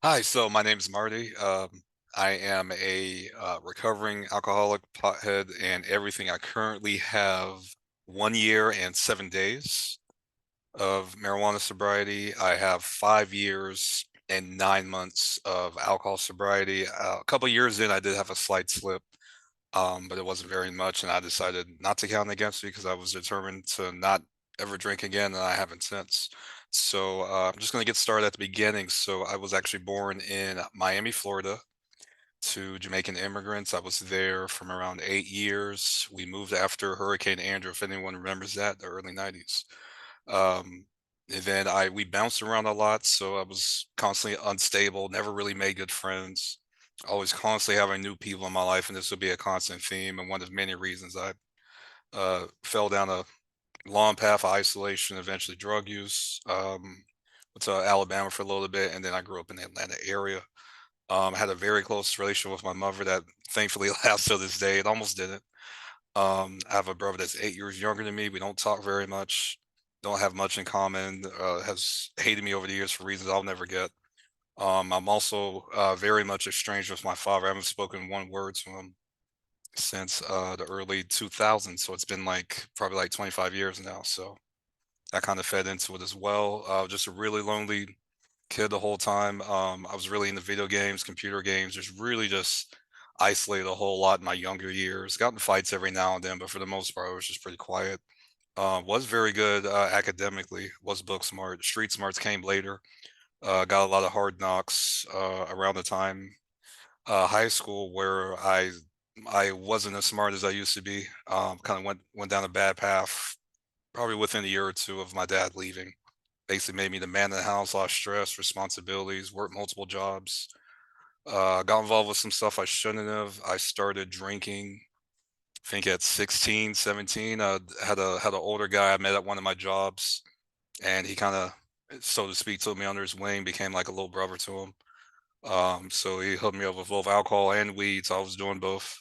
Hi, so my name's Marty. I am a recovering alcoholic, pothead, and everything. I currently have 1 year and 7 days of marijuana sobriety. I have 5 years and 9 months of alcohol sobriety. A couple years in, I did have a slight slip, but it wasn't very much, and I decided not to count it against me because I was determined to not ever drink again, and I haven't since. So I'm just going to get started at the beginning. So I was actually born in Miami, Florida, to Jamaican immigrants. I was there from around 8 years. We moved after Hurricane Andrew, if anyone remembers that, the early 90s. Um, and then we bounced around a lot, so I was constantly unstable, never really made good friends, always constantly having new people in my life, and this would be a constant theme and one of many reasons I fell down a long path of isolation, eventually drug use. Went to Alabama for a little bit, and then I grew up in the Atlanta area. I had a very close relation with my mother that thankfully lasts to this day. It almost didn't. I have a brother that's 8 years younger than me. We don't talk very much, don't have much in common. Has hated me over the years for reasons I'll never get. I'm also very much estranged with my father. I haven't spoken one word to him since the early 2000s. So it's been like probably like 25 years now. So that kind of fed into it as well. Just a really lonely kid the whole time. I was really into video games, computer games, just really just isolated a whole lot in my younger years. Got in fights every now and then, but for the most part, I was just pretty quiet. Was very good academically, was book smart. Street smarts came later. Got a lot of hard knocks around the time high school where I wasn't as smart as I used to be. Kind of went down a bad path, probably within a year or two of my dad leaving. Basically made me the man of the house, lost stress, responsibilities, worked multiple jobs. Got involved with some stuff I shouldn't have. I started drinking, I think at 16, 17. Had an older guy I met at one of my jobs, and he kind of, so to speak, took me under his wing, became like a little brother to him. So he hooked me up with both alcohol and weed. So I was doing both.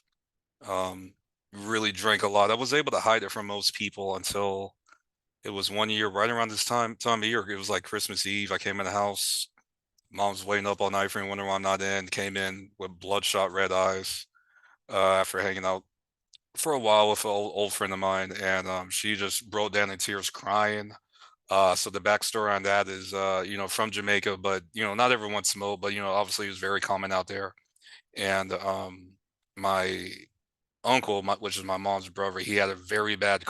Um, really drank a lot. I was able to hide it from most people until it was 1 year, right around this time of year. It was like Christmas Eve. I came in the house. Mom's waiting up all night for me, wondering why I'm not in. Came in with bloodshot red eyes after hanging out for a while with an old friend of mine, and she just broke down in tears, crying. So the backstory on that is, from Jamaica, but not everyone smoked, but obviously it was very common out there. And my uncle, which is my mom's brother, he had a very bad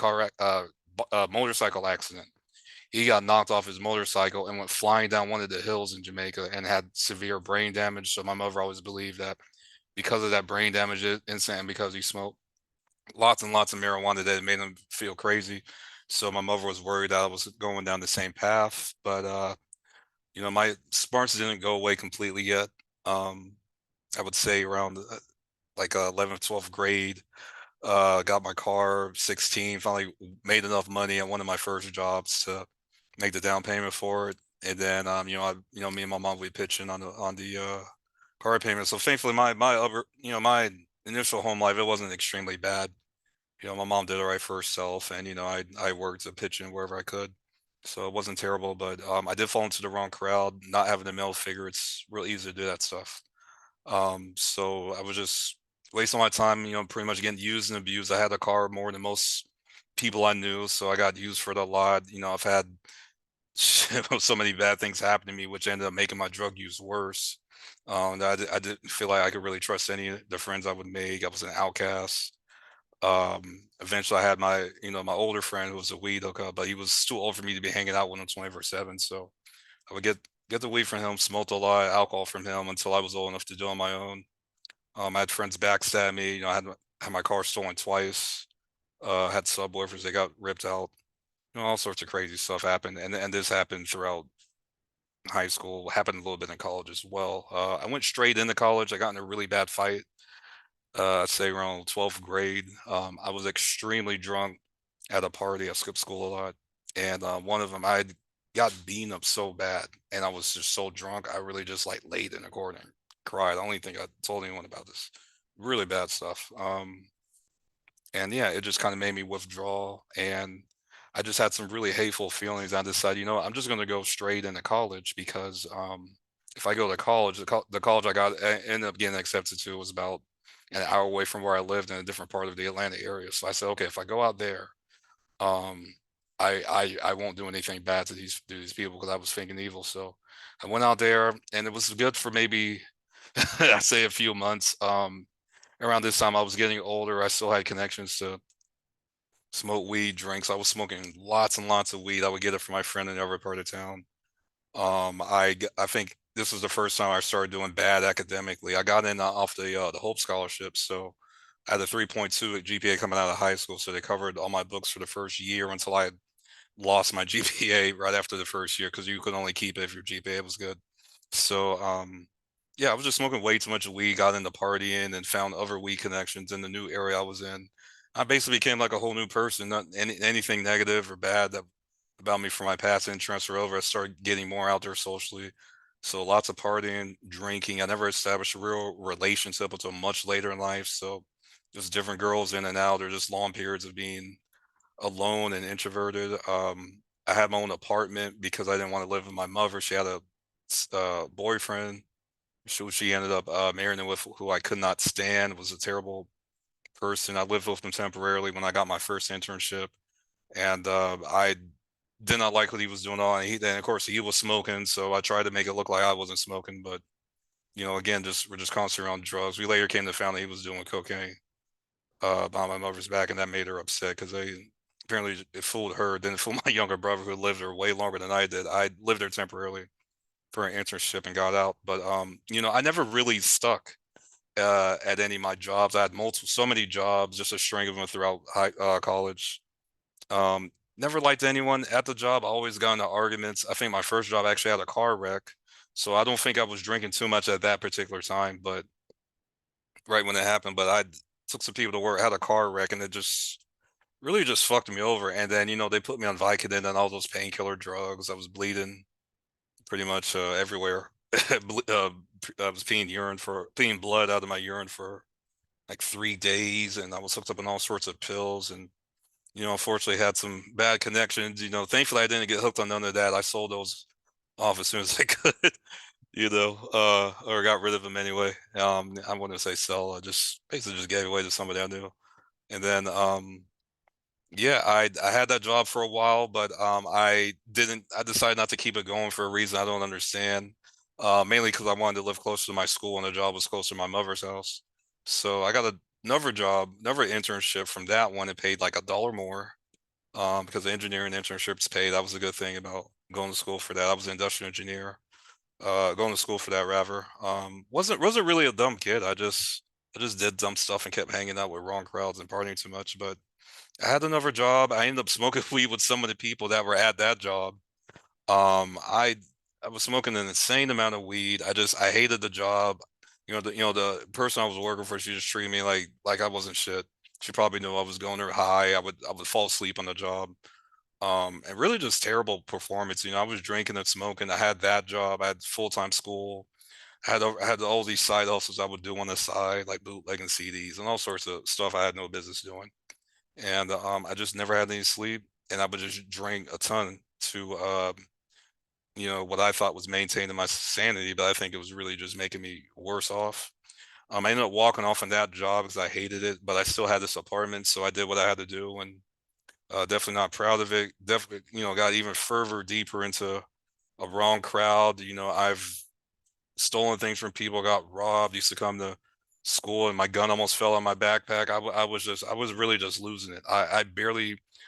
motorcycle accident. He got knocked off his motorcycle and went flying down one of the hills in Jamaica and had severe brain damage. So my mother always believed that because of that brain damage incident and because he smoked lots and lots of marijuana, that it made him feel crazy. So my mother was worried that I was going down the same path. But my smarts didn't go away completely yet. Um, I would say around like 11th, 12th grade. Got my car, 16, finally made enough money at one of my first jobs to make the down payment for it. And then, me and my mom, we pitch in on the car payment. So thankfully my initial home life, it wasn't extremely bad. My mom did all right for herself, and I worked to pitch in wherever I could. So it wasn't terrible, but I did fall into the wrong crowd. Not having a male figure, it's real easy to do that stuff. So I was just wasting my time, pretty much getting used and abused. I had a car more than most people I knew, so I got used for it a lot. I've had so many bad things happen to me, which ended up making my drug use worse. I didn't feel like I could really trust any of the friends I would make. I was an outcast. Eventually, I had my older friend who was a weed hookup, but he was too old for me to be hanging out with him 24/7. So I would get the weed from him, smoked a lot of alcohol from him until I was old enough to do it on my own. I had friends backstab me. I had my car stolen twice. Had subwoofers that got ripped out. All sorts of crazy stuff happened, and this happened throughout high school. Happened a little bit in college as well. I went straight into college. I got in a really bad fight. I'd say around 12th grade. I was extremely drunk at a party. I skipped school a lot, and one of them I got beaten up so bad, and I was just so drunk. I really just like laid in a corner and cried. I don't even think I told anyone about this. Really bad stuff. And yeah, it just kind of made me withdraw, and I just had some really hateful feelings. I decided, I'm just going to go straight into college because if I go to college, the college ended up getting accepted to was about an hour away from where I lived in a different part of the Atlanta area. So I said, okay, if I go out there, um, I won't do anything bad to these people because I was thinking evil. So I went out there, and it was good for maybe I say a few months. Around this time, I was getting older. I still had connections to smoke weed, drinks. I was smoking lots and lots of weed. I would get it from my friend in every part of town. I think this was the first time I started doing bad academically. I got in off the Hope Scholarship, so I had a 3.2 at GPA coming out of high school, so they covered all my books for the first year until I lost my GPA right after the first year because you could only keep it if your GPA was good. So yeah, I was just smoking way too much weed, got into partying, and found other weed connections in the new area I was in. I basically became like a whole new person. Not anything negative or bad that about me from my past didn't transfer over. I started getting more out there socially. So lots of partying, drinking. I never established a real relationship until much later in life. So just different girls in and out, or just long periods of being alone and introverted. I had my own apartment because I didn't want to live with my mother. She had a boyfriend she ended up marrying with, who I could not stand, was a terrible person. I lived with him temporarily when I got my first internship, and I did not like what he was doing. And of course he was smoking, so I tried to make it look like I wasn't smoking, but again, we're just constantly on drugs. We later came to find that he was doing cocaine behind my mother's back, and that made her upset because they apparently it fooled her, didn't fool my younger brother who lived there way longer than I did. I lived there temporarily for an internship and got out, but I never really stuck at any of my jobs. I had so many jobs, just a string of them throughout college. Never liked anyone at the job. I always got into arguments. I think my first job actually had a car wreck, so I don't think I was drinking too much at that particular time, but right when it happened. But I took some people to work, had a car wreck, and it just really just fucked me over. And then they put me on Vicodin and all those painkiller drugs. I was bleeding pretty much everywhere. I was peeing blood out of my urine for like 3 days, and I was hooked up on all sorts of pills, and unfortunately had some bad connections. Thankfully I didn't get hooked on none of that. I sold those off as soon as I could, or got rid of them anyway. I wouldn't say sell. I just basically just gave away to somebody I knew, and then yeah, I had that job for a while, but I didn't. I decided not to keep it going for a reason I don't understand. Mainly because I wanted to live closer to my school, and the job was closer to my mother's house. So I got another job, another internship from that one. It paid like $1 more. Because the engineering internships paid. That was a good thing about going to school for that. I was an industrial engineer. Going to school for that rather. Wasn't really a dumb kid. I just did dumb stuff and kept hanging out with wrong crowds and partying too much. But I had another job. I ended up smoking weed with some of the people that were at that job. Um, I I was smoking an insane amount of weed. I hated the job. The person I was working for, she just treated me like I wasn't shit. She probably knew I was going there high. I would fall asleep on the job. And really just terrible performance. I was drinking and smoking. I had that job. I had full-time school. I had all these side hustles I would do on the side, like bootlegging CDs and all sorts of stuff I had no business doing. And I just never had any sleep, and I would just drink a ton to what I thought was maintaining my sanity, but I think it was really just making me worse off. I ended up walking off on that job because I hated it, but I still had this apartment, so I did what I had to do, and definitely not proud of it. Definitely, got even further deeper into a wrong crowd. I've stolen things from people, got robbed, used to come to school and my gun almost fell on my backpack. I was really just losing it.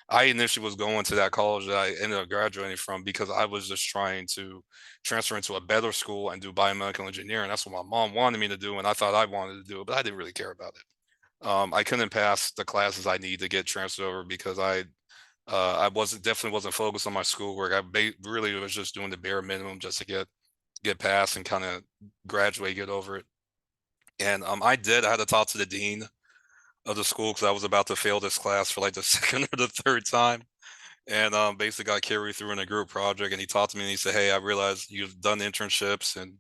I initially was going to that college that I ended up graduating from because I was just trying to transfer into a better school and do biomedical engineering. That's what my mom wanted me to do, and I thought I wanted to do it, but I didn't really care about it. I couldn't pass the classes I need to get transferred over because I definitely wasn't focused on my schoolwork. Really was just doing the bare minimum just to get past and kind of graduate, get over it. And I had to talk to the dean of the school because I was about to fail this class for like the second or the third time. And basically got carried through in a group project. And he talked to me and he said, "Hey, I realize you've done internships and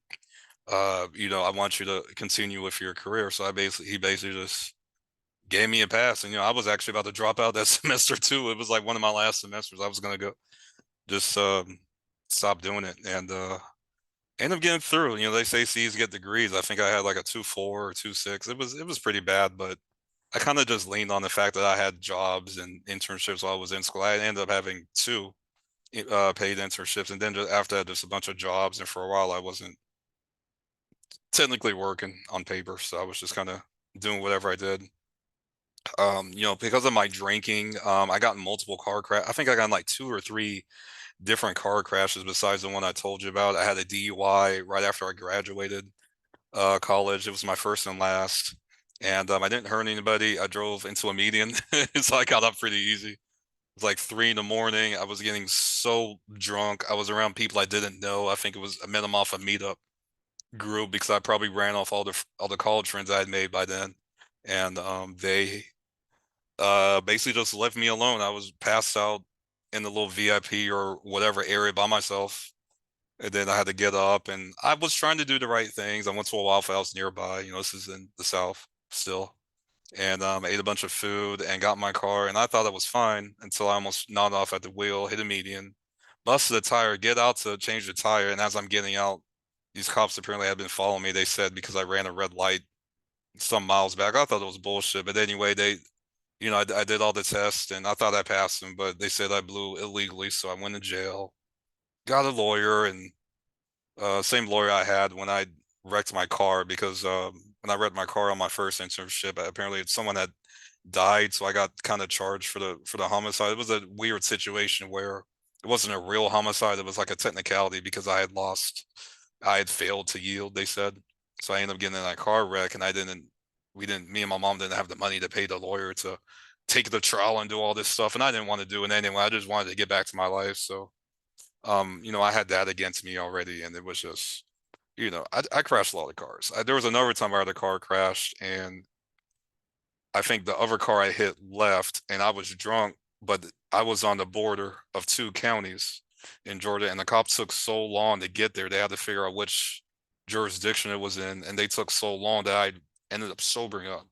I want you to continue with your career." So he basically just gave me a pass. And I was actually about to drop out that semester too. It was like one of my last semesters. I was gonna go just stop doing it. ended up getting through. You know, they say C's get degrees. I think I had like a 2.4 or 2.6. It was pretty bad, but I kind of just leaned on the fact that I had jobs and internships while I was in school. I ended up having two paid internships, and then just after that, just a bunch of jobs. And for a while, I wasn't technically working on paper, so I was just kind of doing whatever I did. You know, because of my drinking, I got in multiple car crash. I think I got in like two or three different car crashes besides the one I told you about. I had a DUI right after I graduated college. It was my first and last, and I didn't hurt anybody. I drove into a median, so I got up pretty easy. It was like 3 in the morning. I was getting so drunk. I was around people I didn't know. I think it was I met them off a meetup group because I probably ran off all the college friends I had made by then, and they basically just left me alone. I was passed out in the little VIP or whatever area by myself. And then I had to get up and I was trying to do the right things. I went to a Waffle House nearby. You know, this is in the South still. And ate a bunch of food and got in my car. And I thought it was fine until I almost nodded off at the wheel, hit a median, busted a tire, get out to change the tire. And as I'm getting out, these cops apparently had been following me. They said because I ran a red light some miles back. I thought it was bullshit. But anyway, I did all the tests and I thought I passed them, but they said I blew illegally. So I went to jail, got a lawyer, and same lawyer I had when I wrecked my car because when I wrecked my car on my first internship, apparently someone had died, so I got kind of charged for the homicide. It was a weird situation where it wasn't a real homicide; it was like a technicality because I had failed to yield. They said, so I ended up getting in that car wreck, and me and my mom didn't have the money to pay the lawyer to take the trial and do all this stuff, and I didn't want to do it anyway. I just wanted to get back to my life, so I had that against me already, and it was just, I crashed a lot of cars. There was another time I had a car crash, and I think the other car I hit left, and I was drunk, but I was on the border of two counties in Georgia, and the cops took so long to get there. They had to figure out which jurisdiction it was in, and they took so long that I ended up sobering up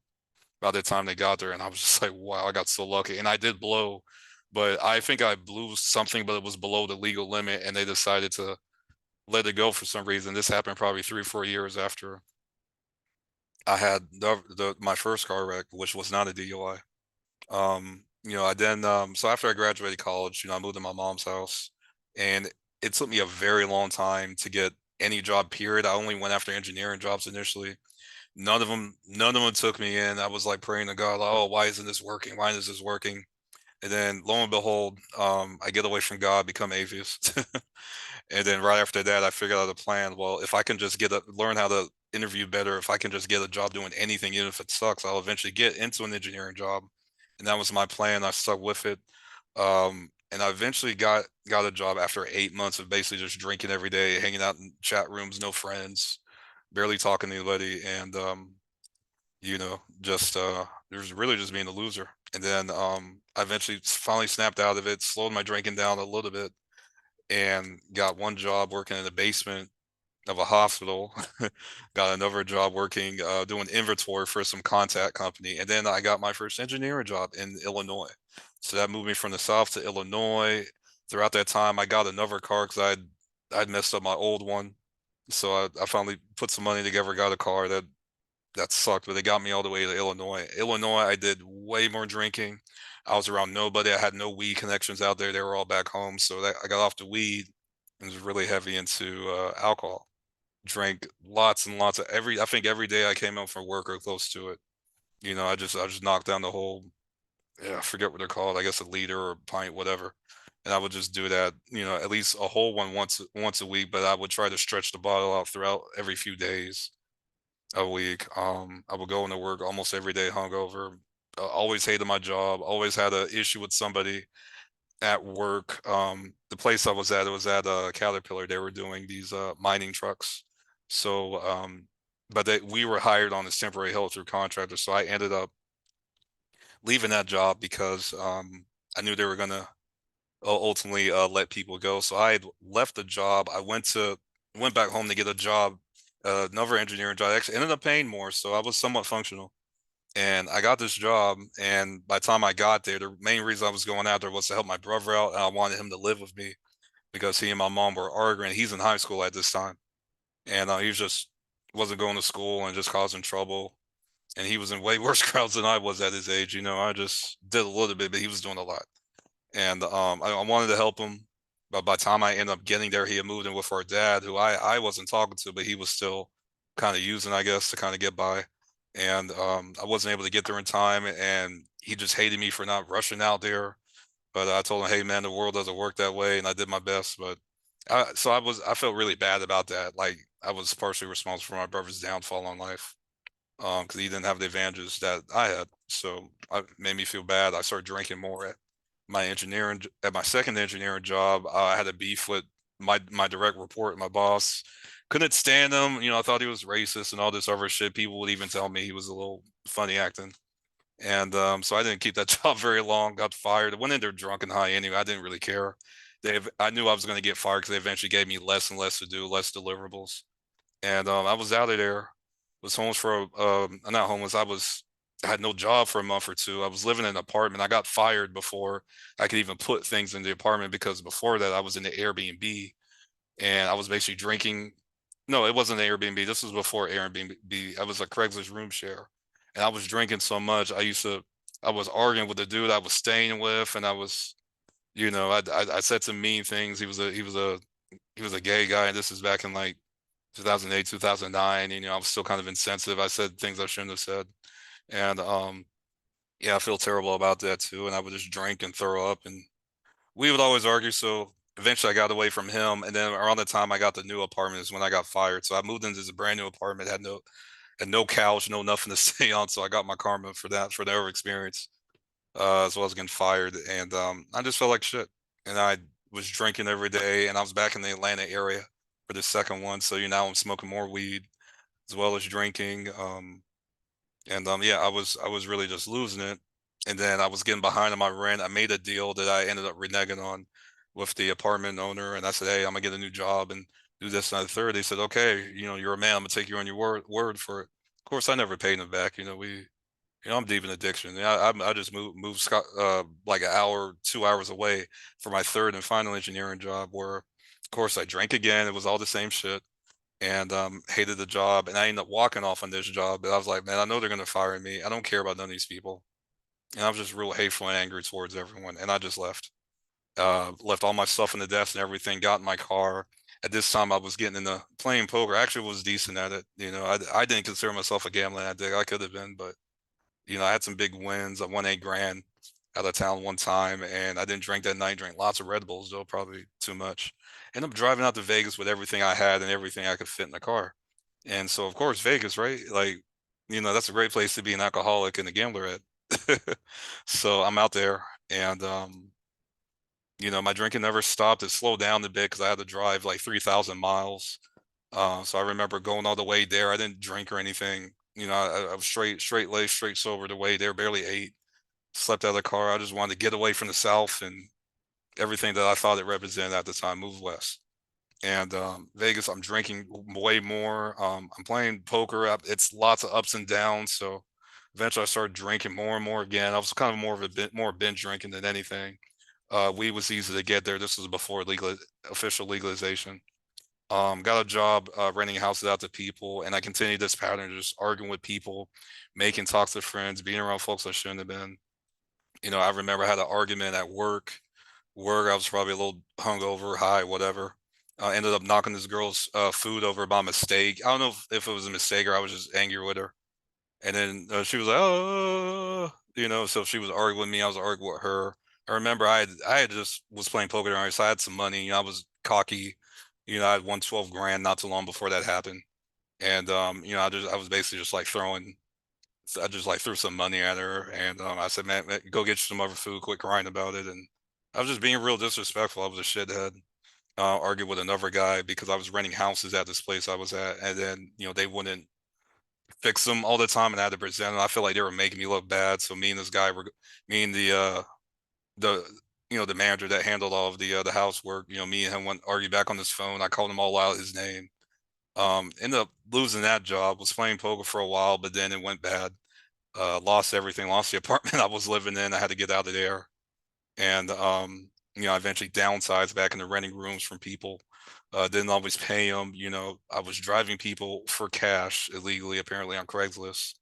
by the time they got there, and I was just like, wow, I got so lucky. And I did blow, but I think I blew something, but it was below the legal limit, and they decided to let it go for some reason. This happened probably 3 or 4 years after I had my first car wreck, which was not a DUI. I then so after I graduated college, I moved to my mom's house, and it took me a very long time to get any job. Period. I only went after engineering jobs initially. None of them took me in. I was like praying to God, like, oh, why isn't this working? Why is this working? And then lo and behold, I get away from God, become atheist. And then right after that, I figured out a plan. Well, if I can just learn how to interview better, if I can just get a job doing anything, even if it sucks, I'll eventually get into an engineering job. And that was my plan. I stuck with it. And I eventually got a job after 8 months of basically just drinking every day, hanging out in chat rooms, no friends, barely talking to anybody, and just there's really just being a loser. And then I eventually finally snapped out of it, slowed my drinking down a little bit, and got one job working in the basement of a hospital. Got another job working doing inventory for some contact company, and then I got my first engineering job in Illinois. So that moved me from the South to Illinois. Throughout that time, I got another car because I'd messed up my old one. So I finally put some money together, got a car that sucked, but they got me all the way to Illinois. Illinois, I did way more drinking. I was around nobody. I had no weed connections out there. They were all back home. So I got off the weed and was really heavy into alcohol. Drank lots and lots of I think every day I came home from work or close to it. I just knocked down the whole, yeah, I forget what they're called. I guess a liter or a pint, whatever. And I would just do that, at least a whole one once a week, but I would try to stretch the bottle out throughout every few days a week. I would go into work almost every day hungover. Always hated my job. Always had an issue with somebody at work. The place I was at, it was at Caterpillar. They were doing these mining trucks. So, but we were hired on this temporary help through contractor. So I ended up leaving that job because I knew they were gonna ultimately let people go. So I had left the job. I went back home to get a job, another engineering job. I actually ended up paying more, so I was somewhat functional. And I got this job, and by the time I got there, the main reason I was going out there was to help my brother out, and I wanted him to live with me because he and my mom were arguing. He's in high school at this time, and he was just wasn't going to school and just causing trouble. And he was in way worse crowds than I was at his age. I just did a little bit, but he was doing a lot. And I wanted to help him, but by the time I ended up getting there, he had moved in with our dad, who I wasn't talking to, but he was still kind of using, I guess, to kind of get by. And I wasn't able to get there in time, and he just hated me for not rushing out there. But I told him, "Hey, man, the world doesn't work that way," and I did my best. But I felt really bad about that. Like I was partially responsible for my brother's downfall in life, because he didn't have the advantages that I had. So it made me feel bad. I started drinking more at my second engineering job. I had a beef with my direct report, my boss. Couldn't stand him. I thought he was racist and all this other shit. People would even tell me he was a little funny acting. And so I didn't keep that job very long. Got fired. I went in there drunk and high anyway. I didn't really care. I knew I was going to get fired because they eventually gave me less and less to do, less deliverables. And I was out of there. Was homeless for not homeless. I had no job for a month or two. I was living in an apartment. I got fired before I could even put things in the apartment, because before that I was in the Airbnb, and I was basically drinking. No, it wasn't an Airbnb. This was before Airbnb. I was a Craigslist room share, and I was drinking so much. I was arguing with the dude I was staying with, and I said some mean things. He was a gay guy, and this is back in like 2008, 2009. I was still kind of insensitive. I said things I shouldn't have said. And yeah, I feel terrible about that too. And I would just drink and throw up, and we would always argue. So eventually I got away from him. And then around the time I got the new apartment is when I got fired. So I moved into this brand new apartment, had no couch, no nothing to stay on. So I got my karma for that, for their experience, as well as getting fired. And I just felt like shit. And I was drinking every day, and I was back in the Atlanta area for the second one. So now I'm smoking more weed as well as drinking. And yeah, I was really just losing it. And then I was getting behind on my rent. I made a deal that I ended up reneging on with the apartment owner, and I said, "Hey, I'm gonna get a new job and do this and that third." They said, "Okay, you're a man. I'm gonna take you on your word for it." Of course, I never paid them back. I'm deep in addiction. Yeah, I just moved like an hour, 2 hours away for my third and final engineering job, where, of course, I drank again. It was all the same shit, and hated the job. And I ended up walking off on this job. But I was like, man, I know they're gonna fire me. I don't care about none of these people. And I was just real hateful and angry towards everyone. And I just left. Left all my stuff in the desk and everything. Got in my car. At this time, I was getting into playing poker. I actually was decent at it. I didn't consider myself a gambling addict. I could have been, but I had some big wins. I won 8 grand out of town one time, and I didn't drink that night. Drank lots of Red Bulls, though, probably too much. Ended up driving out to Vegas with everything I had and everything I could fit in the car. And so, of course, Vegas, right? Like, that's a great place to be an alcoholic and a gambler at. So I'm out there, and my drinking never stopped. It slowed down a bit because I had to drive like 3,000 miles. So I remember going all the way there. I didn't drink or anything. I was straight laced, straight sober the way there. Barely ate. Slept out of the car. I just wanted to get away from the South and everything that I thought it represented at the time. Move west. And Vegas, I'm drinking way more. I'm playing poker. It's lots of ups and downs. So eventually, I started drinking more and more again. I was kind of more of a bit more binge drinking than anything. Weed was easy to get there. This was before official legalization. Got a job renting houses out to people, and I continued this pattern, just arguing with people, making toxic friends, being around folks I shouldn't have been. I remember I had an argument at work. I was probably a little hungover, high, whatever. Ended up knocking this girl's food over by mistake. I don't know if it was a mistake or I was just angry with her. And then she was like, "Oh," so she was arguing with me. I was arguing with her. I remember I had just was playing poker during, so I had some money. I was cocky. I had won 12 grand not too long before that happened. And I was basically just like throwing. I just like threw some money at her, and I said, man, go get you some other food. Quit crying about it." And I was just being real disrespectful. I was a shithead. Argued with another guy because I was renting houses at this place I was at, and then they wouldn't fix them all the time, and I had to present them. I feel like they were making me look bad. So me and this guy were, me and the the manager that handled all of the housework. Me and him went argue back on his phone. I called him all out his name. Ended up losing that job. Was playing poker for a while, but then it went bad. Lost everything. Lost the apartment I was living in. I had to get out of there, and I eventually downsized back into renting rooms from people. Didn't always pay them. I was driving people for cash illegally, apparently on Craigslist.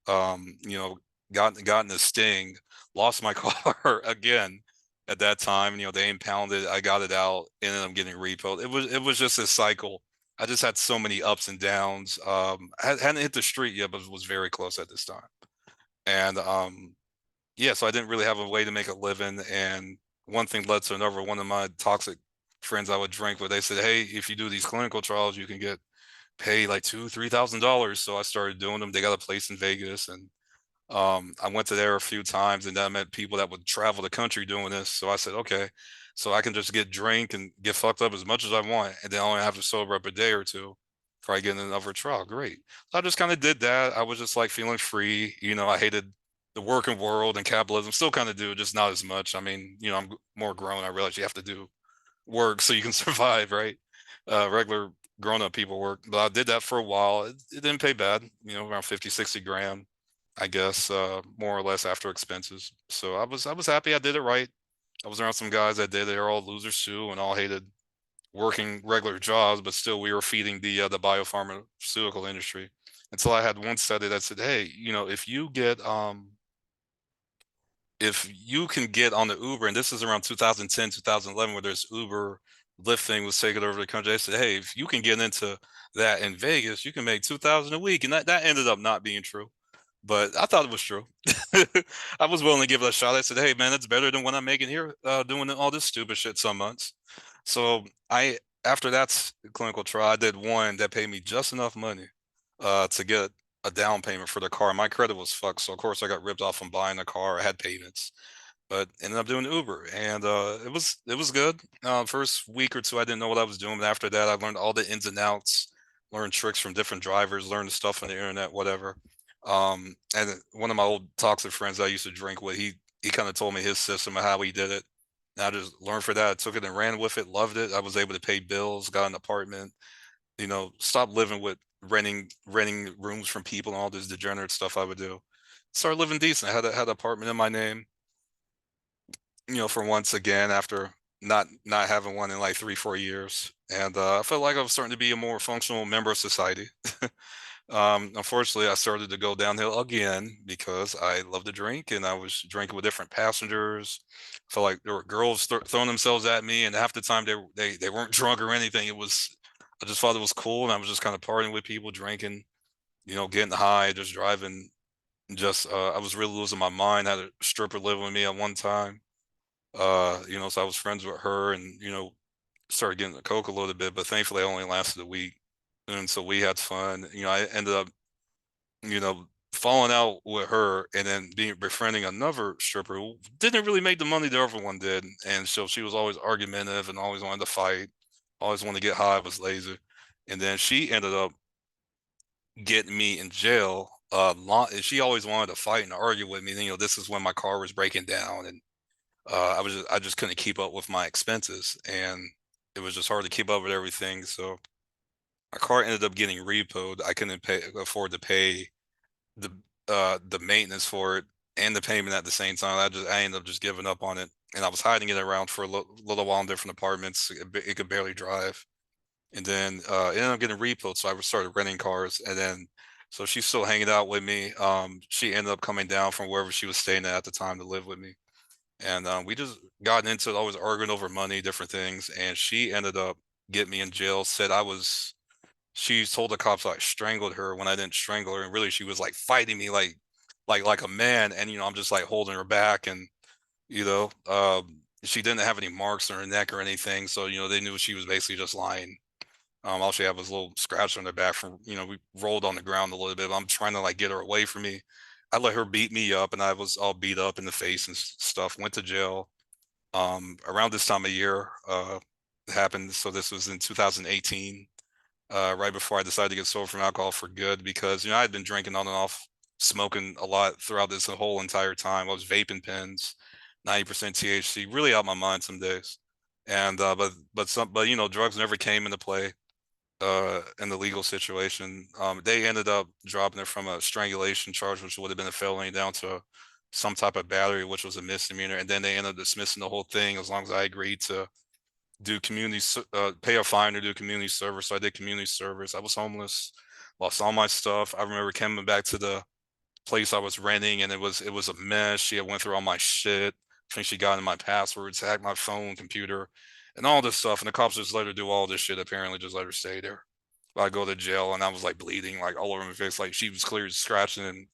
Um, you know, gotten a sting, lost my car again at that time. They impounded, I got it out, ended up getting repoed. It was just a cycle. I just had so many ups and downs. Hadn't hit the street yet, but was very close at this time. And yeah, so I didn't really have a way to make a living. And one thing led to another. One of my toxic friends I would drink with, they said, "Hey, if you do these clinical trials, you can get paid like $2,000, $3,000." So I started doing them. They got a place in Vegas, and I went to there a few times, and I met people that would travel the country doing this. So I said, okay, so I can just get drink and get fucked up as much as I want, and then I only have to sober up a day or two before I get in another trial. Great. So I just kind of did that. I was just like feeling free. I hated the working world and capitalism. Still kind of do, just not as much. I mean, I'm more grown. I realize you have to do work so you can survive, right? Regular grown-up people work. But I did that for a while. It didn't pay bad, around 50, 60 grand, I guess, more or less after expenses. So I was happy I did it right. I was around some guys that did it. They're all losers too and all hated working regular jobs, but still we were feeding the biopharmaceutical industry. Until I had one study that said, hey, if you can get on the Uber, and this is around 2010, 2011, where there's Uber, Lyft thing was taking over the country. They said, hey, if you can get into that in Vegas, you can make 2,000 a week. And that ended up not being true. But I thought it was true. I was willing to give it a shot. I said, hey, man, that's better than what I'm making here doing all this stupid shit some months. So after that clinical trial, I did one that paid me just enough money to get a down payment for the car. My credit was fucked, so of course I got ripped off from buying a car. I had payments, but ended up doing Uber, and it was good. First week or two, I didn't know what I was doing, but after that, I learned all the ins and outs, learned tricks from different drivers, learned stuff on the internet, whatever. And one of my old toxic friends I used to drink with, he kind of told me his system of how he did it. And I just learned for that. I took it and ran with it, loved it. I was able to pay bills, got an apartment, stop living with renting rooms from people and all this degenerate stuff I would do. Started living decent. I had an apartment in my name, for once again after not having one in like 3 4 years. And I felt like I was starting to be a more functional member of society. Unfortunately, I started to go downhill again because I love to drink and I was drinking with different passengers. I felt like there were girls throwing themselves at me, and half the time they weren't drunk or anything. I just thought it was cool, and I was just kind of partying with people, drinking, getting high, just driving. Just I was really losing my mind. I had a stripper living with me at one time. So I was friends with her, and started getting the coke a little bit, but thankfully it only lasted a week. And so we had fun. I ended up, falling out with her and then being befriending another stripper who didn't really make the money the other one did. And so she was always argumentative and always wanted to fight, always wanted to get high, was lazy. And then she ended up getting me in jail. She always wanted to fight and argue with me. This is when my car was breaking down, and I just couldn't keep up with my expenses, and it was just hard to keep up with everything. So my car ended up getting repoed. I couldn't afford to pay the maintenance for it and the payment at the same time. I ended up just giving up on it, and I was hiding it around for a little while in different apartments. It could barely drive, and then it ended up getting repoed. So I started renting cars, and then so she's still hanging out with me. She ended up coming down from wherever she was staying at the time to live with me, and we just got into it, always arguing over money, different things, and she ended up getting me in jail. Said she told the cops I strangled her when I didn't strangle her, and really she was like fighting me like a man, and I'm just like holding her back, and she didn't have any marks on her neck or anything, so they knew she was basically just lying. All she had was a little scratch on her back from we rolled on the ground a little bit. But I'm trying to like get her away from me. I let her beat me up, and I was all beat up in the face and stuff. Went to jail. Around this time of year, it happened. So this was in 2018, right before I decided to get sober from alcohol for good, because I had been drinking on and off, smoking a lot throughout this whole entire time. I was vaping pens, 90% THC, really out my mind some days. And but drugs never came into play in the legal situation. They ended up dropping it from a strangulation charge, which would have been a felony, down to some type of battery, which was a misdemeanor, and then they ended up dismissing the whole thing as long as I agreed to do pay a fine or do community service. So I did community service. I was homeless, lost all my stuff. I remember coming back to the place I was renting, and it was a mess. She had went through all my shit. I think she got in my passwords, hacked my phone, computer, and all this stuff. And the cops just let her do all this shit. Apparently, just let her stay there. I go to jail, and I was like bleeding, like all over my face. Like she was clearly scratching and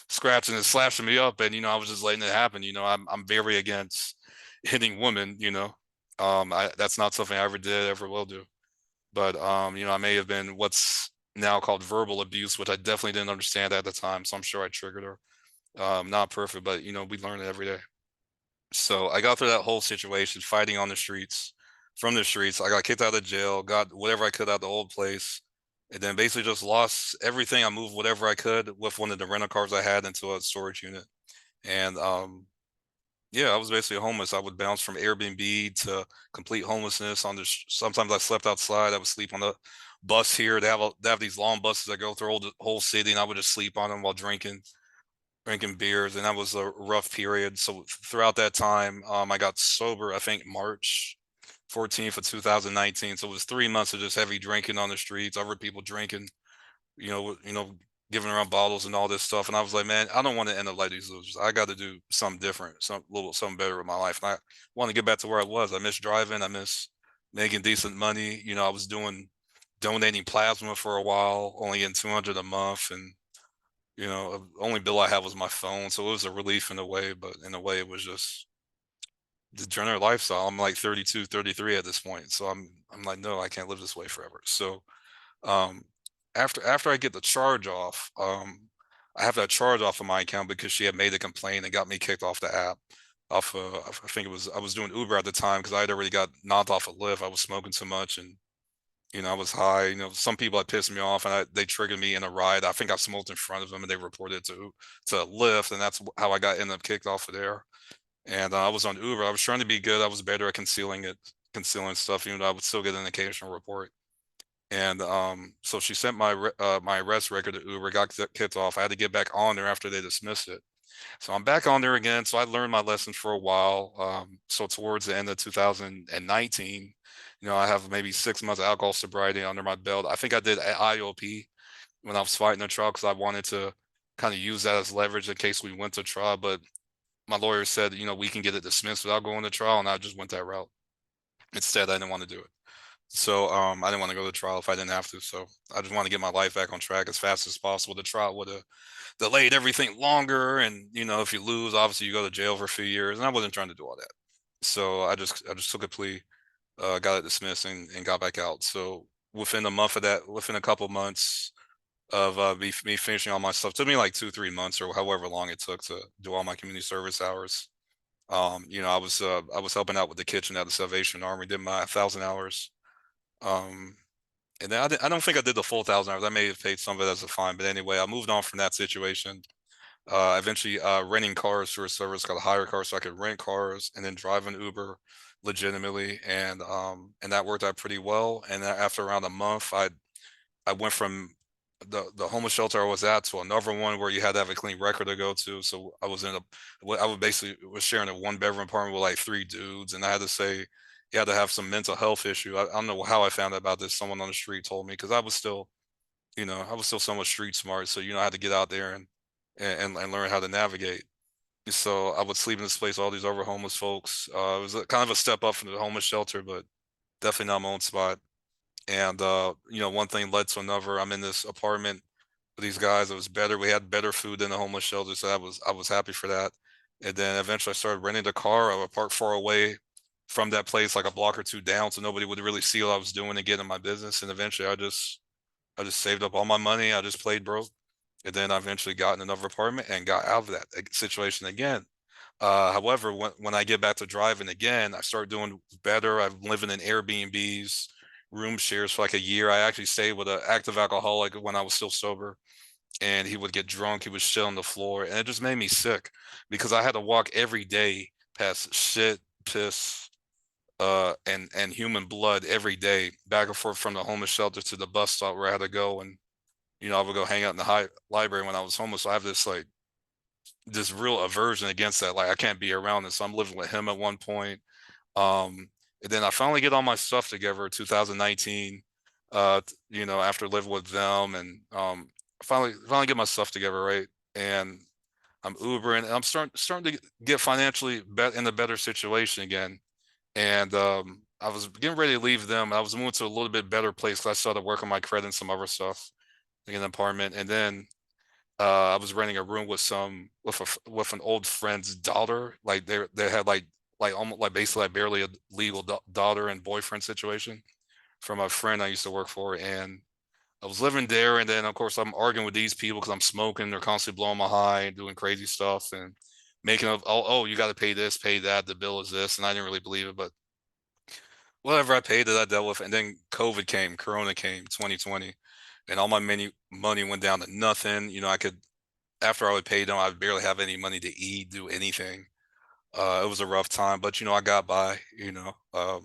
slashing me up, and I was just letting it happen. I'm very against hitting women. That's not something I ever did, ever will do. But I may have been what's now called verbal abuse, which I definitely didn't understand at the time. So I'm sure I triggered her. Not perfect, but we learn it every day. So I got through that whole situation, fighting on the streets, from the streets. I got kicked out of jail, got whatever I could out of the old place, and then basically just lost everything. I moved whatever I could with one of the rental cars I had into a storage unit. And yeah, I was basically homeless. I would bounce from Airbnb to complete homelessness on sometimes I slept outside. I would sleep on the bus here. They have these long buses that go through the whole city, and I would just sleep on them while drinking beers, and that was a rough period. So throughout that time, I got sober, I think March 14th of 2019. So it was 3 months of just heavy drinking on the streets. I heard people drinking, giving around bottles and all this stuff. And I was like, man, I don't want to end up like these losers. I got to do something different, something better with my life. And I want to get back to where I was. I miss driving. I miss making decent money. I was donating plasma for a while, only getting 200 a month, and the only bill I had was my phone. So it was a relief in a way, but in a way it was just the general lifestyle. I'm like 32, 33 at this point. So I'm like, no, I can't live this way forever. So um after I get the charge off, I have that charge off of my account because she had made a complaint and got me kicked off the app. I think I was doing Uber at the time because I had already got knocked off a Lyft. I was smoking too much, and I was high. Some people had pissed me off, and they triggered me in a ride. I think I smoked in front of them, and they reported it to Lyft, and that's how I got ended up kicked off of there. And I was on Uber. I was trying to be good. I was better at concealing stuff, even though I would still get an occasional report. And so she sent my arrest record to Uber, got kicked off. I had to get back on there after they dismissed it. So I'm back on there again. So I learned my lesson for a while. So towards the end of 2019, I have maybe 6 months of alcohol sobriety under my belt. I think I did IOP when I was fighting the trial because I wanted to kind of use that as leverage in case we went to trial. But my lawyer said, we can get it dismissed without going to trial, and I just went that route. Instead, I didn't want to do it. So I didn't want to go to trial if I didn't have to. So I just want to get my life back on track as fast as possible. The trial would have delayed everything longer, and if you lose, obviously you go to jail for a few years, and I wasn't trying to do all that. So I just took a plea, got it dismissed, and got back out. So within a month of that, within a couple months of me finishing all my stuff, it took me like 2-3 months or however long it took to do all my community service hours. I was helping out with the kitchen at the Salvation Army, did my 1,000 hours. And then I don't think I did the full 1,000 hours. I may have paid some of it as a fine, but anyway, I moved on from that situation. Eventually renting cars through a service called Hire Car, so I could rent cars and then drive an Uber legitimately, and that worked out pretty well. And after around a month, I went from the homeless shelter I was at to another one where you had to have a clean record to go to. So I was basically was sharing a 1 bedroom apartment with like 3 dudes, and I had to say you had to have some mental health issue. I don't know how I found out about this. Someone on the street told me because I was still somewhat street smart. So I had to get out there and learn how to navigate. So I would sleep in this place, all these other homeless folks. It was kind of a step up from the homeless shelter, but definitely not my own spot. And one thing led to another. I'm in this apartment with these guys. It was better. We had better food than the homeless shelter, so I was happy for that. And then eventually I started renting a car. I would park far away from that place, like a block or two down, so nobody would really see what I was doing and get in my business. And eventually I just saved up all my money. I just played broke. And then I eventually got in another apartment and got out of that situation again. However, when I get back to driving again, I start doing better. I'm living in Airbnbs, room shares for like a year. I actually stayed with an active alcoholic when I was still sober, and he would get drunk. He would shit on the floor, and it just made me sick because I had to walk every day past shit, piss, and human blood every day, back and forth from the homeless shelter to the bus stop where I had to go. And I would go hang out in the library when I was homeless. So I have this real aversion against that. Like I can't be around this. So I'm living with him at one point. Um, And then I finally get all my stuff together 2019, after living with them and finally get my stuff together, right? And I'm Ubering and I'm starting to get financially in a better situation again. And I was getting ready to leave them. I was moving to a little bit better place because I started working my credit and some other stuff, like an apartment. And then I was renting a room with an old friend's daughter. Like they had like almost like basically like barely a legal daughter and boyfriend situation from a friend I used to work for. And I was living there, and then of course I'm arguing with these people because I'm smoking. They're constantly blowing my high and doing crazy stuff and making up. Oh, you got to pay this, pay that. The bill is this, and I didn't really believe it, but whatever. I paid it, I dealt with. And then COVID came, Corona came, 2020, and all my money went down to nothing. I could after I would pay them, I barely have any money to eat, do anything. It was a rough time, but I got by. All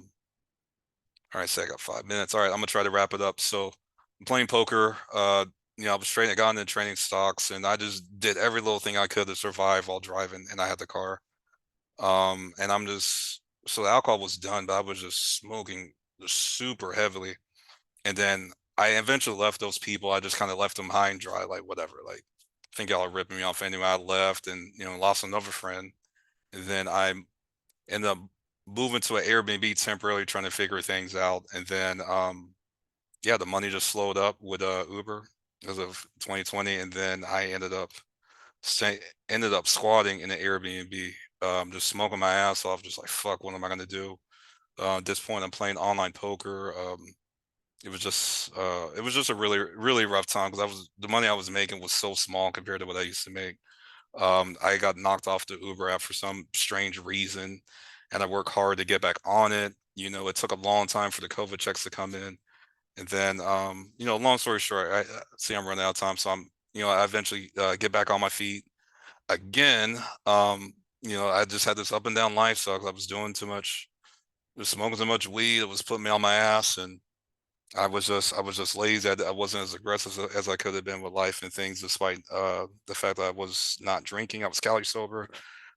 right, so I got 5 minutes. All right, I'm gonna try to wrap it up. So I'm playing poker. I was training, I got into training stocks, and I just did every little thing I could to survive while driving, and I had the car. And I'm just so the alcohol was done, but I was just smoking just super heavily. And then I eventually left those people. I just kind of left them high and dry, like whatever. Like, I think y'all are ripping me off anyway. I left and lost another friend. And then I ended up moving to an Airbnb temporarily, trying to figure things out. And then yeah, the money just slowed up with Uber because of 2020, and then I ended up squatting in an Airbnb, just smoking my ass off, just like fuck, what am I gonna do? At this point, I'm playing online poker. It was just a really really rough time because the money I was making was so small compared to what I used to make. I got knocked off the Uber app for some strange reason, and I worked hard to get back on it. It took a long time for the COVID checks to come in. And then, long story short, I see I'm running out of time, so I eventually get back on my feet again. I just had this up and down lifestyle 'cause I was doing too much, was smoking too much weed. It was putting me on my ass, and I was just lazy. I wasn't as aggressive as I could have been with life and things, despite the fact that I was not drinking. I was calorie sober,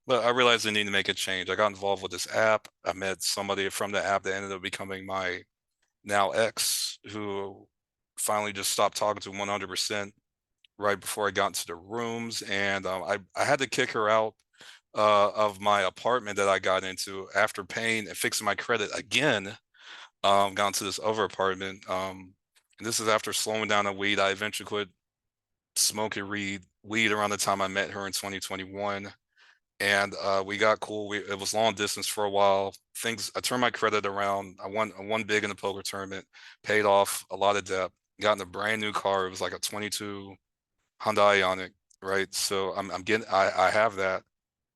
but I realized I needed to make a change. I got involved with this app. I met somebody from the app that ended up becoming my now ex, who finally just stopped talking to 100% right before I got into the rooms, and I had to kick her out of my apartment that I got into after paying and fixing my credit again. Got into this other apartment, and this is after slowing down on weed. I eventually quit smoking weed around the time I met her in 2021, and we got cool. It was long distance for a while. I turned my credit around. I won big in the poker tournament, paid off a lot of debt, got in a brand new car. It was like a 22 Hyundai Ioniq, right? So I have that.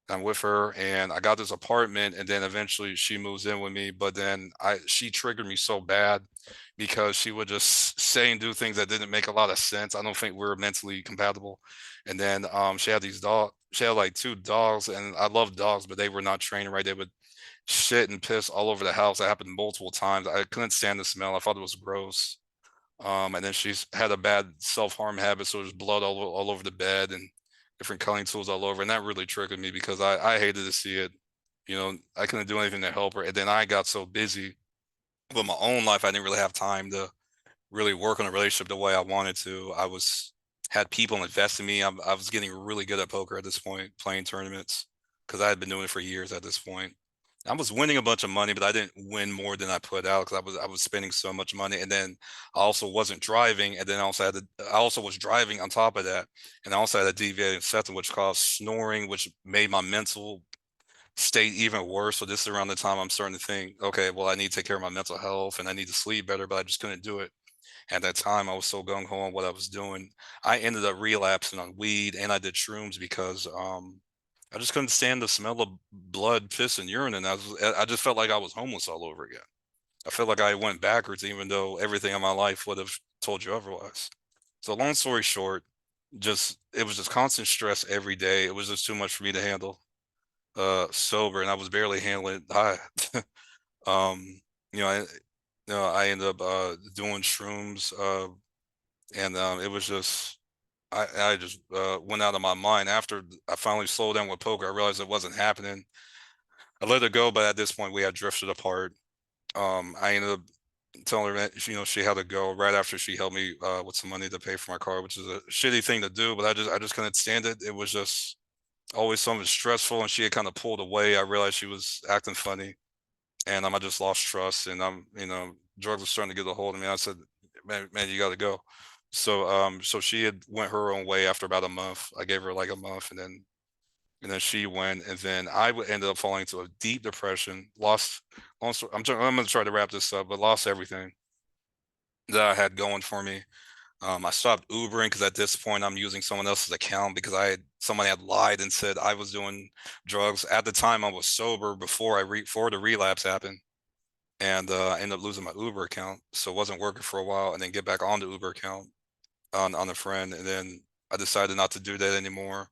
I'm with her, and I got this apartment, and then eventually she moves in with me. But then she triggered me so bad because she would just say and do things that didn't make a lot of sense. I don't think we are mentally compatible. And then she had these dogs. She had like two dogs, and I love dogs, but they were not trained right. They would shit and piss all over the house. That happened multiple times. I couldn't stand the smell. I thought it was gross. And then she's had a bad self-harm habit, so there's blood all over the bed and different cutting tools all over. And that really triggered me because I hated to see it. I couldn't do anything to help her. And then I got so busy with my own life, I didn't really have time to really work on a relationship the way I wanted to. Had people invest in me. I was getting really good at poker at this point, playing tournaments because I had been doing it for years at this point. I was winning a bunch of money, but I didn't win more than I put out because I was spending so much money, and then I also wasn't driving, and then I also was driving on top of that, and I also had a deviating septum, which caused snoring, which made my mental state even worse. So this is around the time I'm starting to think, okay, well, I need to take care of my mental health, and I need to sleep better, but I just couldn't do it. At that time, I was so gung ho on what I was doing. I ended up relapsing on weed, and I did shrooms because I just couldn't stand the smell of blood, piss, and urine, and I just felt like I was homeless all over again. I felt like I went backwards, even though everything in my life would have told you otherwise. So, long story short, it was just constant stress every day. It was just too much for me to handle sober, and I was barely handling it high. um, you know, I, I ended up doing shrooms, and it was just I just went out of my mind after I finally slowed down with poker. I realized it wasn't happening. I let it go, but at this point we had drifted apart. I ended up telling her that she had to go right after she helped me with some money to pay for my car, which is a shitty thing to do, but I just couldn't stand it. It was just always something stressful, and she had kind of pulled away. I realized she was acting funny, and I just lost trust, and drugs were starting to get a hold of me. I said, man, you got to go. So she had went her own way after about a month. I gave her like a month, and then she went, and then ended up falling into a deep depression. Lost, also, I'm gonna try to wrap this up, but lost everything that I had going for me. I stopped Ubering because at this point I'm using someone else's account because somebody had lied and said I was doing drugs. At the time I was sober before the relapse happened, and I ended up losing my Uber account, so it wasn't working for a while, and then get back on the Uber account on a friend, and then I decided not to do that anymore.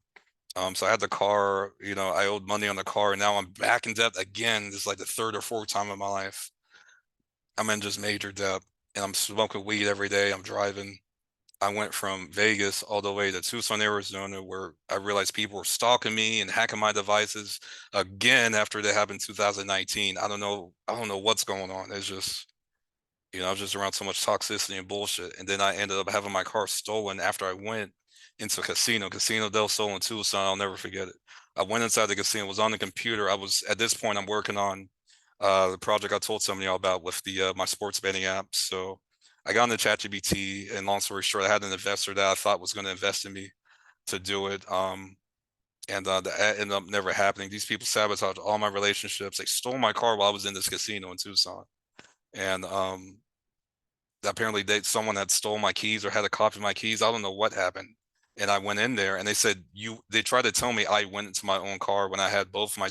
So I had the car, I owed money on the car, and now I'm back in debt again. This is like the third or fourth time in my life. I'm in just major debt, and I'm smoking weed every day. I'm driving. I went from Vegas all the way to Tucson, Arizona, where I realized people were stalking me and hacking my devices again after that happened in 2019. I don't know. I don't know what's going on. It's just, I was just around so much toxicity and bullshit. And then I ended up having my car stolen after I went into Casino del Sol in Tucson. I'll never forget it. I went inside the casino, was on the computer. At this point, I'm working on the project I told some of y'all about with the my sports betting app. So I got into ChatGPT, and long story short, I had an investor that I thought was going to invest in me to do it. And that ended up never happening. These people sabotaged all my relationships. They stole my car while I was in this casino in Tucson. And apparently someone had stole my keys or had a copy of my keys. I don't know what happened. And I went in there, and they said they tried to tell me I went into my own car when I had both my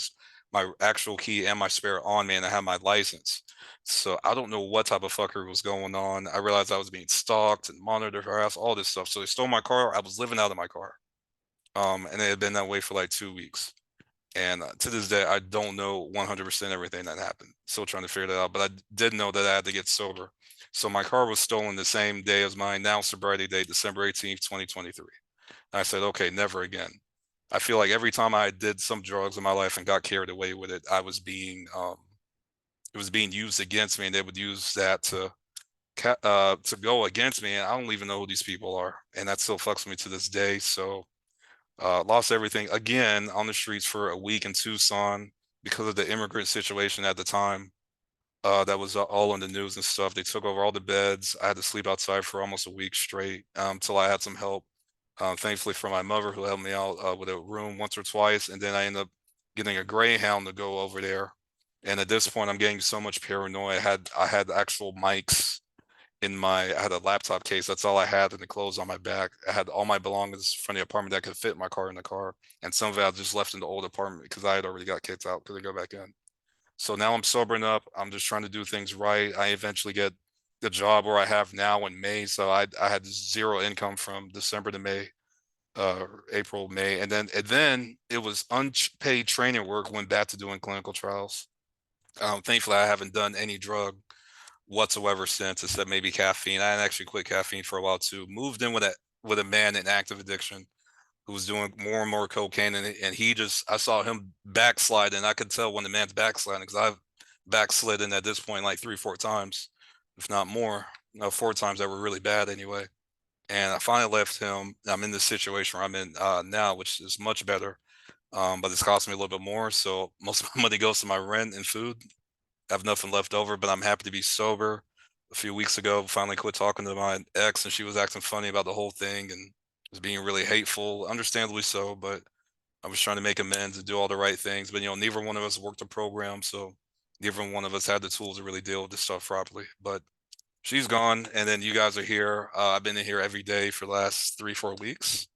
actual key and my spare on me, and I had my license. So I don't know what type of fucker was going on. I realized I was being stalked and monitored, harassed, all this stuff. So they stole my car. I was living out of my car. And it had been that way for like 2 weeks. And to this day, I don't know 100% everything that happened. Still trying to figure that out. But I did know that I had to get sober. So my car was stolen the same day as mine, now sobriety date, December 18th, 2023. And I said, okay, never again. I feel like every time I did some drugs in my life and got carried away with it, it was being used against me, and they would use that to go against me. And I don't even know who these people are. And that still fucks me to this day. So lost everything again on the streets for a week in Tucson because of the immigrant situation at the time. That was all in the news and stuff. They took over all the beds. I had to sleep outside for almost a week straight till I had some help. Thankfully for my mother, who helped me out with a room once or twice, and then I ended up getting a Greyhound to go over there. And at this point, I'm getting so much paranoia. I had actual mics I had a laptop case. That's all I had, and the clothes on my back. I had all my belongings from the apartment that could fit my car in the car, and some of it I just left in the old apartment because I had already got kicked out. Couldn't go back in. So now I'm sobering up. I'm just trying to do things right. I eventually get the job where I have now in May. So I had zero income from December to May, April, May, and then it was unpaid training work. Went back to doing clinical trials. Thankfully, I haven't done any drug whatsoever since, except maybe caffeine. I had actually quit caffeine for a while too. Moved in with a man in active addiction who was doing more and more cocaine, and I saw him backslide, and I could tell when the man's backsliding because I've backslidden at this point like 3, 4 times, if not more. 4 times that were really bad anyway. And I finally left him. I'm in this situation where I'm in now, which is much better. But it's costing me a little bit more. So most of my money goes to my rent and food. I have nothing left over, but I'm happy to be sober. A few weeks ago, finally quit talking to my ex, and she was acting funny about the whole thing and was being really hateful, understandably so. But I was trying to make amends and do all the right things. But neither one of us worked a program, so neither one of us had the tools to really deal with this stuff properly. But she's gone, and then you guys are here. I've been in here every day for the last 3, 4 weeks,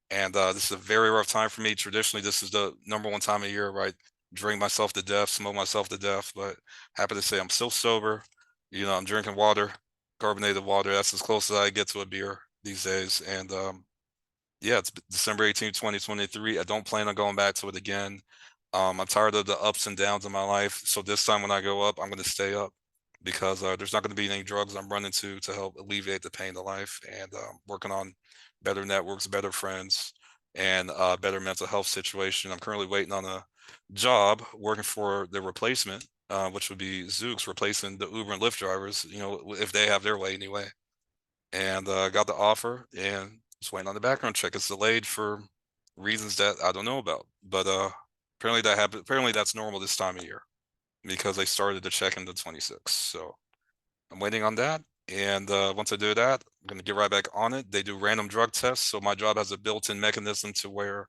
and this is a very rough time for me. Traditionally, this is the number one time of year where I drink myself to death, smoke myself to death. But happy to say I'm still sober. I'm drinking water, carbonated water. That's as close as I get to a beer these days. And yeah, it's December 18th, 2023. I don't plan on going back to it again. I'm tired of the ups and downs in my life. So this time when I go up, I'm going to stay up because there's not going to be any drugs I'm running to help alleviate the pain of life, and working on better networks, better friends, and better mental health situation. I'm currently waiting on a job working for the replacement which would be Zoox replacing the Uber and Lyft drivers, you know, if they have their way anyway. And got the offer and just waiting on the background check. It's delayed for reasons that I don't know about, but apparently that happened. Apparently that's normal this time of year because they started the check in the 26th. So I'm waiting on that. And once I do that, I'm gonna get right back on it. They do random drug tests, so my job has a built-in mechanism to where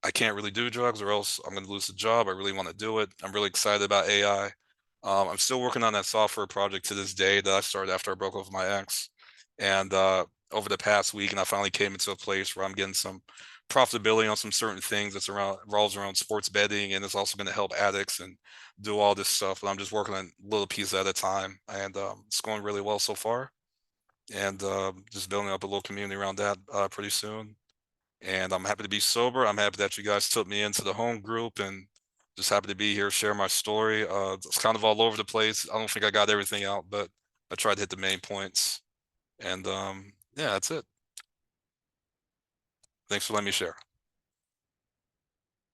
I can't really do drugs or else I'm going to lose the job. I really want to do it. I'm really excited about AI. I'm still working on that software project to this day that I started after I broke up with my ex. And over the past week, and I finally came into a place where I'm getting some profitability on some certain things that's around revolves around sports betting, and it's also going to help addicts and do all this stuff. But I'm just working on little pieces at a time, and it's going really well so far. And just building up a little community around that pretty soon. And I'm happy to be sober. I'm happy that you guys took me into the home group and just happy to be here, share my story. It's kind of all over the place. I don't think I got everything out, but I tried to hit the main points. And yeah, that's it. Thanks for letting me share.